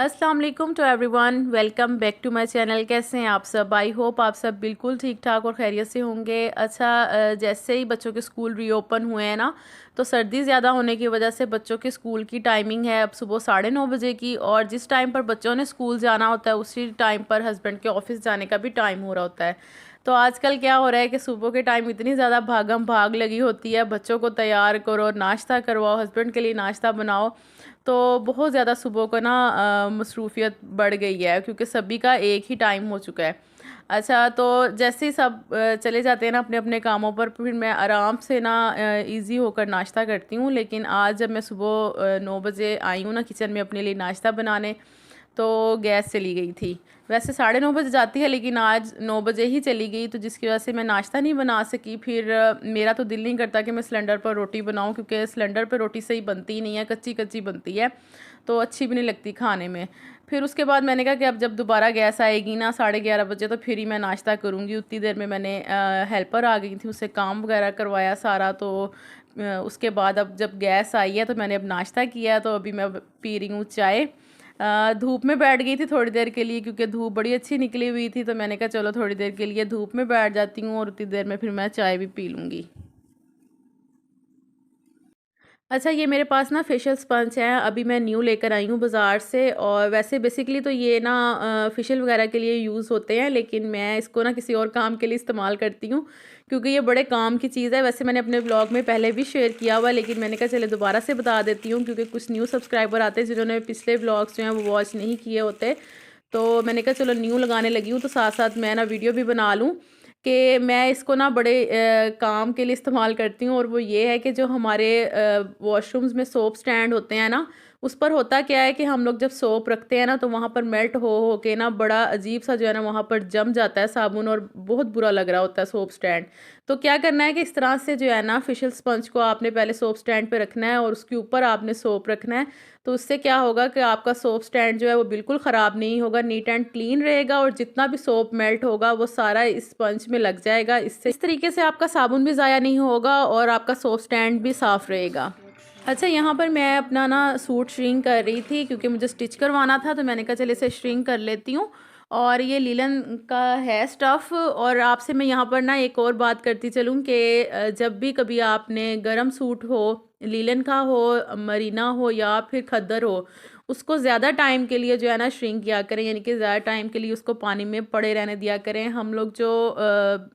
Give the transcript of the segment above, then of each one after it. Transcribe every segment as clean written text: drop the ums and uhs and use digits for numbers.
अस्सलाम वालेकुम to everyone, welcome back to my channel. कैसे हैं आप सब? आई होप आप सब बिल्कुल ठीक ठाक और खैरियत से होंगे। अच्छा, जैसे ही बच्चों के स्कूल रीओपन हुए हैं ना, तो सर्दी ज़्यादा होने की वजह से बच्चों के स्कूल की टाइमिंग है अब सुबह 9:30 बजे की, और जिस टाइम पर बच्चों ने स्कूल जाना होता है उसी टाइम पर हस्बैंड के ऑफिस जाने का भी टाइम हो रहा होता है। तो आजकल क्या हो रहा है कि सुबह के टाइम इतनी ज़्यादा भागम भाग लगी होती है, बच्चों को तैयार करो, नाश्ता करवाओ, हस्बैंड के लिए नाश्ता बनाओ। तो बहुत ज़्यादा सुबह को ना मसरूफ़ियत बढ़ गई है, क्योंकि सभी का एक ही टाइम हो चुका है। अच्छा, तो जैसे ही सब चले जाते हैं ना अपने अपने कामों पर, फिर मैं आराम से ना इजी होकर नाश्ता करती हूँ। लेकिन आज जब मैं सुबह 9 बजे आई हूँ ना किचन में अपने लिए नाश्ता बनाने, तो गैस चली गई थी। वैसे 9:30 बजे जाती है, लेकिन आज 9 बजे ही चली गई, तो जिसकी वजह से मैं नाश्ता नहीं बना सकी। फिर मेरा तो दिल नहीं करता कि मैं सिलेंडर पर रोटी बनाऊं, क्योंकि सिलेंडर पर रोटी सही बनती ही नहीं है, कच्ची कच्ची बनती है, तो अच्छी भी नहीं लगती खाने में। फिर उसके बाद मैंने कहा कि अब जब दोबारा गैस आएगी ना 11:30 बजे, तो फिर ही मैं नाश्ता करूँगी। उतनी देर में मैंने हेल्पर आ गई थी, उससे काम वगैरह करवाया सारा। तो उसके बाद अब जब गैस आई है तो मैंने अब नाश्ता किया, तो अभी मैं पी रही हूँ चाय। धूप में बैठ गई थी थोड़ी देर के लिए, क्योंकि धूप बड़ी अच्छी निकली हुई थी, तो मैंने कहा चलो थोड़ी देर के लिए धूप में बैठ जाती हूँ और उतनी देर में फिर मैं चाय भी पी लूँगी। अच्छा, ये मेरे पास ना फेशियल स्पंज है, अभी मैं न्यू लेकर आई हूँ बाज़ार से। और वैसे बेसिकली तो ये ना फेशियल वगैरह के लिए यूज़ होते हैं, लेकिन मैं इसको ना किसी और काम के लिए इस्तेमाल करती हूँ, क्योंकि ये बड़े काम की चीज़ है। वैसे मैंने अपने ब्लॉग में पहले भी शेयर किया हुआ, लेकिन मैंने कहा चले दोबारा से बता देती हूँ, क्योंकि कुछ न्यू सब्सक्राइबर आते हैं जिन्होंने पिछले ब्लॉग्स जो हैं वो वॉच नहीं किए होते। तो मैंने कहा चलो न्यू लगाने लगी हूँ, तो साथ साथ मैं ना वीडियो भी बना लूँ कि मैं इसको ना बड़े काम के लिए इस्तेमाल करती हूँ। और वो ये है कि जो हमारे वॉशरूम्स में सोप स्टैंड होते हैं ना, उस पर होता क्या है कि हम लोग जब सोप रखते हैं ना, तो वहाँ पर मेल्ट हो के ना बड़ा अजीब सा जो है ना वहाँ पर जम जाता है साबुन, और बहुत बुरा लग रहा होता है सोप स्टैंड। तो क्या करना है कि इस तरह से जो है ना फेशियल स्पंज को आपने पहले सोप स्टैंड पे रखना है, और उसके ऊपर आपने सोप रखना है। तो उससे क्या होगा कि आपका सोप स्टैंड जो है वो बिल्कुल ख़राब नहीं होगा, नीट एंड क्लीन रहेगा, और जितना भी सोप मेल्ट होगा वो सारा इस स्पंज में लग जाएगा। इससे इस तरीके से आपका साबुन भी ज़ाया नहीं होगा और आपका सोप स्टैंड भी साफ़ रहेगा। अच्छा, यहाँ पर मैं अपना ना सूट श्रिंक कर रही थी, क्योंकि मुझे स्टिच करवाना था, तो मैंने कहा चलिए इसे श्रिंक कर लेती हूँ। और ये लीलन का है स्टफ़। और आपसे मैं यहाँ पर ना एक और बात करती चलूँ कि जब भी कभी आपने गरम सूट हो, लीलन का हो, मरीना हो या फिर खद्दर हो, उसको ज़्यादा टाइम के लिए जो है ना श्रिंक किया करें, यानी कि ज़्यादा टाइम के लिए उसको पानी में पड़े रहने दिया करें। हम लोग जो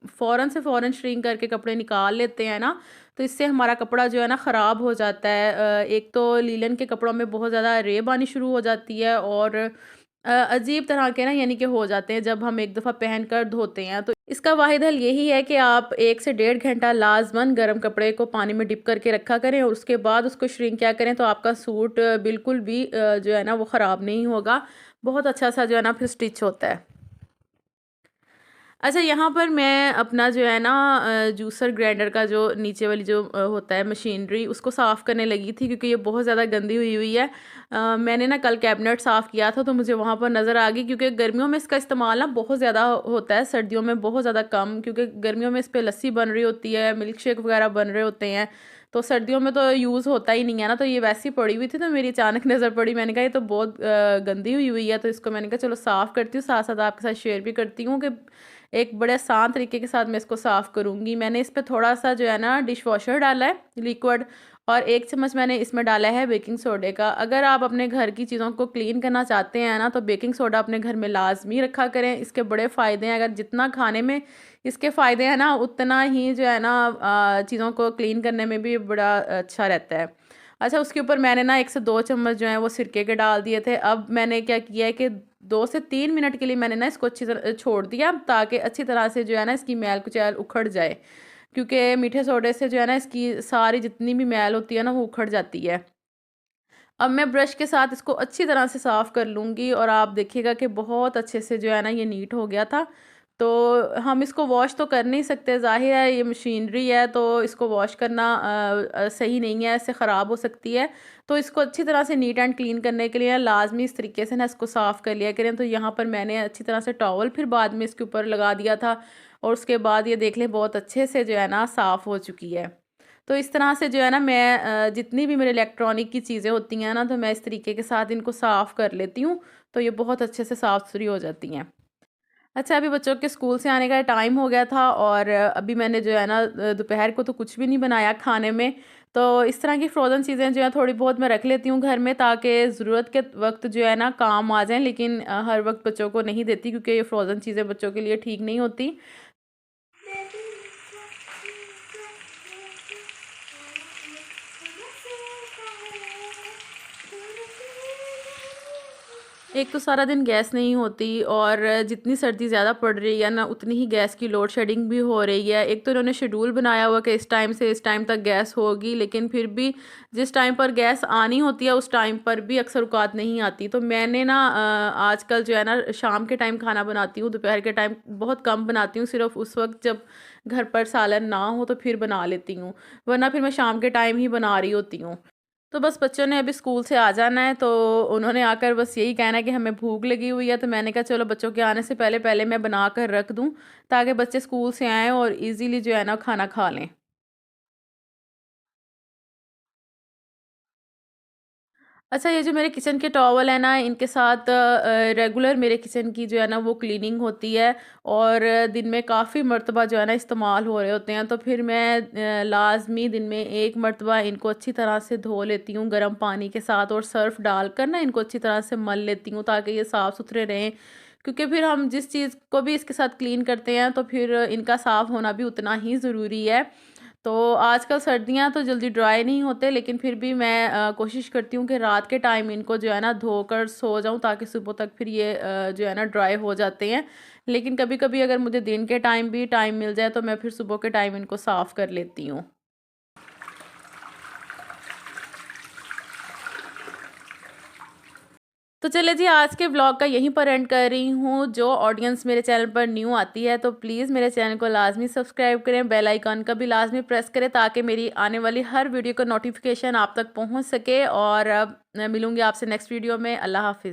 फ़ौरन से फ़ौरन श्रिंक करके कपड़े निकाल लेते हैं ना, तो इससे हमारा कपड़ा जो है ना ख़राब हो जाता है। एक तो लीलन के कपड़ों में बहुत ज़्यादा रेब आनी शुरू हो जाती है, और अजीब तरह के ना यानी कि हो जाते हैं जब हम एक दफ़ा पहन कर धोते हैं। तो इसका वाहिद हल यही है कि आप 1 से 1.5 घंटा लाजमन गर्म कपड़े को पानी में डिप करके रखा करें, और उसके बाद उसको श्रिंक किया करें, तो आपका सूट बिल्कुल भी जो है ना वो ख़राब नहीं होगा। बहुत अच्छा सा जो है ना फिर स्टिच होता है। अच्छा, यहाँ पर मैं अपना जो है ना जूसर ग्राइंडर का जो नीचे वाली जो होता है मशीनरी, उसको साफ़ करने लगी थी, क्योंकि ये बहुत ज़्यादा गंदी हुई हुई है। मैंने ना कल कैबिनेट साफ़ किया था, तो मुझे वहाँ पर नज़र आ गई, क्योंकि गर्मियों में इसका इस्तेमाल ना बहुत ज़्यादा होता है, सर्दियों में बहुत ज़्यादा कम, क्योंकि गर्मियों में इस पर लस्सी बन रही होती है, मिल्क शेक वगैरह बन रहे होते हैं। तो सर्दियों में तो यूज़ होता ही नहीं है ना, तो ये वैसी पड़ी हुई थी, तो मेरी अचानक नज़र पड़ी। मैंने कहा ये तो बहुत गंदी हुई हुई है, तो इसको मैंने कहा चलो साफ़ करती हूँ, साथ साथ आपके साथ शेयर भी करती हूँ कि एक बड़े आसान तरीके के साथ मैं इसको साफ़ करूँगी। मैंने इस पे थोड़ा-सा जो है ना डिश वॉशर डाला है लिक्विड, और 1 चम्मच मैंने इसमें डाला है बेकिंग सोडे का। अगर आप अपने घर की चीज़ों को क्लीन करना चाहते हैं ना, तो बेकिंग सोडा अपने घर में लाज़मी रखा करें। इसके बड़े फ़ायदे हैं, अगर जितना खाने में इसके फ़ायदे हैं ना, उतना ही जो है ना चीज़ों को क्लीन करने में भी बड़ा अच्छा रहता है। अच्छा, उसके ऊपर मैंने ना 1 से 2 चम्मच जो हैं वो सिरके के डाल दिए थे। अब मैंने क्या किया है कि 2 से 3 मिनट के लिए मैंने ना इसको अच्छी तरह छोड़ दिया, ताकि अच्छी तरह से जो है ना इसकी मैल कुचैल उखड़ जाए, क्योंकि मीठे सोडे से जो है ना इसकी सारी जितनी भी मैल होती है ना वो उखड़ जाती है। अब मैं ब्रश के साथ इसको अच्छी तरह से साफ़ कर लूँगी, और आप देखिएगा कि बहुत अच्छे से जो है ना ये नीट हो गया था। तो हम इसको वॉश तो कर नहीं सकते, ज़ाहिर है ये मशीनरी है, तो इसको वॉश करना सही नहीं है, इससे ख़राब हो सकती है। तो इसको अच्छी तरह से नीट एंड क्लीन करने के लिए लाजमी इस तरीके से ना इसको साफ़ कर लिया करें। तो यहाँ पर मैंने अच्छी तरह से टॉवल फिर बाद में इसके ऊपर लगा दिया था, और उसके बाद ये देख लें बहुत अच्छे से जो है ना साफ़ हो चुकी है। तो इस तरह से जो है ना मैं जितनी भी मेरे इलेक्ट्रॉनिक की चीज़ें होती हैं ना, तो मैं इस तरीके के साथ इनको साफ़ कर लेती हूँ, तो ये बहुत अच्छे से साफ़-सुथरी हो जाती हैं। अच्छा, अभी बच्चों के स्कूल से आने का टाइम हो गया था और अभी मैंने जो है ना दोपहर को तो कुछ भी नहीं बनाया खाने में। तो इस तरह की फ्रोज़न चीज़ें जो हैं थोड़ी बहुत मैं रख लेती हूँ घर में, ताकि ज़रूरत के वक़्त जो है ना काम आ जाएँ, लेकिन हर वक़्त बच्चों को नहीं देती, क्योंकि ये फ्रोज़न चीज़ें बच्चों के लिए ठीक नहीं होती। एक तो सारा दिन गैस नहीं होती, और जितनी सर्दी ज़्यादा पड़ रही है ना, उतनी ही गैस की लोड शेडिंग भी हो रही है। एक तो इन्होंने शेड्यूल बनाया हुआ कि इस टाइम से इस टाइम तक गैस होगी, लेकिन फिर भी जिस टाइम पर गैस आनी होती है उस टाइम पर भी अक्सर औक़ात नहीं आती। तो मैंने ना आजकल जो है ना शाम के टाइम खाना बनाती हूँ, दोपहर के टाइम बहुत कम बनाती हूँ, सिर्फ़ उस वक़्त जब घर पर सालन ना हो तो फिर बना लेती हूँ, वरना फिर मैं शाम के टाइम ही बना रही होती हूँ। तो बस बच्चों ने अभी स्कूल से आ जाना है, तो उन्होंने आकर बस यही कहना है कि हमें भूख लगी हुई है, तो मैंने कहा चलो बच्चों के आने से पहले-पहले मैं बना कर रख दूँ, ताकि बच्चे स्कूल से आएँ और इज़िली जो है ना खाना खा लें। अच्छा, ये जो मेरे किचन के टॉवल हैं ना, इनके साथ रेगुलर मेरे किचन की जो है ना वो क्लीनिंग होती है, और दिन में काफ़ी मर्तबा जो है ना इस्तेमाल हो रहे होते हैं। तो फिर मैं लाज़मी दिन में 1 मर्तबा इनको अच्छी तरह से धो लेती हूँ गर्म पानी के साथ, और सर्फ़ डालकर ना इनको अच्छी तरह से मल लेती हूँ, ताकि ये साफ़-सुथरे रहें। क्योंकि फिर हम जिस चीज़ को भी इसके साथ क्लीन करते हैं, तो फिर इनका साफ़ होना भी उतना ही ज़रूरी है। तो आजकल सर्दियाँ तो जल्दी ड्राई नहीं होते, लेकिन फिर भी मैं कोशिश करती हूँ कि रात के टाइम इनको जो है ना धोकर सो जाऊँ, ताकि सुबह तक फिर ये जो है ना ड्राई हो जाते हैं। लेकिन कभी-कभी अगर मुझे दिन के टाइम भी टाइम मिल जाए, तो मैं फिर सुबह के टाइम इनको साफ़ कर लेती हूँ। तो चलिए जी, आज के व्लॉग का यहीं पर एंड कर रही हूँ। जो ऑडियंस मेरे चैनल पर न्यू आती है, तो प्लीज़ मेरे चैनल को लाज़मी सब्सक्राइब करें, बेल आइकन का भी लाज़मी प्रेस करें, ताकि मेरी आने वाली हर वीडियो का नोटिफ़िकेशन आप तक पहुँच सके। और मैं मिलूँगी आपसे नेक्स्ट वीडियो में। अल्लाह हाफ़िज़।